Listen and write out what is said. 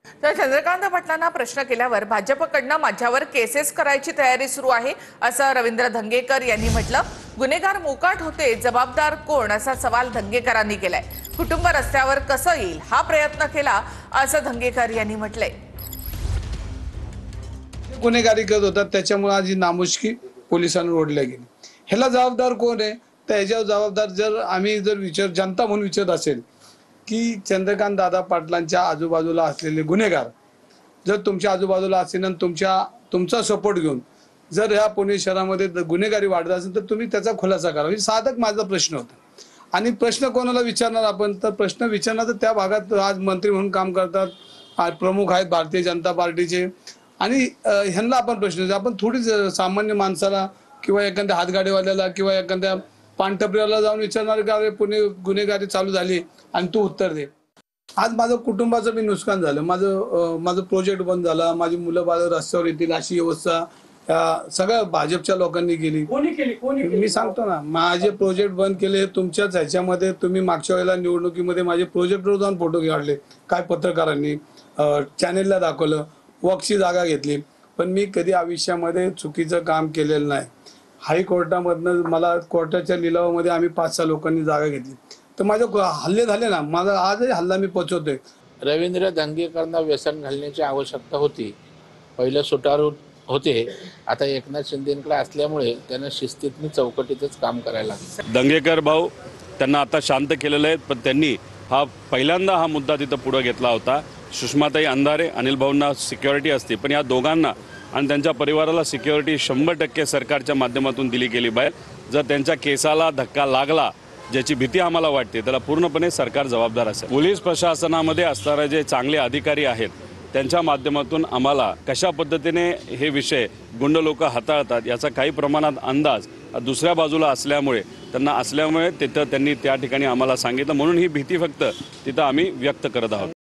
तर चंद्रकांत पाटलांना प्रश्न केल्यावर भाजपकडनं माझ्यावर केसेस करायची तयारी सुरू आहे असं रवींद्र धंगेकर यांनी म्हटलं। गुन्हेगार मोकाट होते, जबाबदार कोण असा सवाल धंगेकरांनी केलाय। कुटुंब रस्त्यावर कसं येईल हा प्रयत्न केला असं धंगेकर यांनी म्हटलंय। गुन्हेगारी करत होता त्याच्यामुळे आज ही नामुष्की पोलिसांवर ओढल्या गेली। ह्याला जबाबदार कोण आहे? तर ह्याच्यावर जबाबदार जर आम्ही जनता म्हणून विचारत असेल की चंद्रकांत दादा पाटलांच्या आजूबाजूला असलेले गुन्हेगार जर तुमच्या आजूबाजूला असेल आणि तुमचा सपोर्ट घेऊन जर ह्या पुणे शहरामध्ये गुन्हेगारी वाढत असेल तर तुम्ही त्याचा खुलासा करा। ही साधक माझा प्रश्न होता। आणि प्रश्न कोणाला विचारणार आपण? तर प्रश्न विचारणार तर त्या भागात आज मंत्री म्हणून काम करतात, प्रमुख आहेत भारतीय जनता पार्टीचे, आणि ह्यांना आपण प्रश्न आपण थोडीच सामान्य माणसाला किंवा एखाद्या हातगाडीवाल्याला किंवा एखाद्या पानटपरीवाला जाऊन विचारणार का अरे पुणे गुन्हेगारी चालू झाली आणि तू उत्तर दे। आज माझं कुटुंबाचं बी नुकसान झालं, माझं प्रोजेक्ट बंद झाला, माझी मुलं बाळ रस्त्यावर येतील अशी व्यवस्था सगळ्या भाजपच्या लोकांनी केली। मी सांगतो ना, माझे प्रोजेक्ट बंद केले तुमच्याच ह्याच्यामध्ये। तुम्ही मागच्या वेळेला निवडणुकीमध्ये माझे प्रोजेक्टवर जाऊन फोटो काढले, काय पत्रकारांनी चॅनेलला दाखवलं, वक्फची जागा घेतली, पण मी कधी आयुष्यामध्ये चुकीचं काम केलेलं नाही। हायकोर्टामधनं मला कोर्टाच्या लिलावामध्ये आम्ही 5-6 लोकांनी जागा घेतली, तर माझे हल्ले झाले ना, माझा आजही हल्ला मी पचवतोय। रवींद्र धंगेकरांना व्यसन घालण्याची आवश्यकता होती, पहिलं सुटारू होते, आता एकनाथ शिंदेकडे असल्यामुळे त्यांना शिस्तीतनी चौकटीतच काम करायला लागतं। धंगेकर भाऊ त्यांना आता शांत केलेलं आहे, पण त्यांनी पहिल्यांदा हा मुद्दा तिथं पुढे घेतला होता। सुषमाताई अंधारे, अनिल भाऊंना सिक्युरिटी असते, पण या दोघांना आणि त्यांच्या परिवाराला सिक्युरिटी 100% सरकारच्या माध्यमातून दिली गेली पाहिजे। जर त्यांच्या केसाला धक्का लागला, ज्याची भीती आम्हाला वाटते, त्याला पूर्णपणे सरकार जबाबदार असेल। पोलीस प्रशासनामध्ये असणारे जे चांगले अधिकारी आहेत त्यांच्या माध्यमातून आम्हाला कशा पद्धतीने हे विषय गुंड लोक हाताळतात याचा काही प्रमाणात अंदाज दुसऱ्या बाजूला असल्यामुळे तिथं त्यांनी त्या ठिकाणी आम्हाला सांगितलं, म्हणून ही भीती फक्त तिथं आम्ही व्यक्त करत आहोत।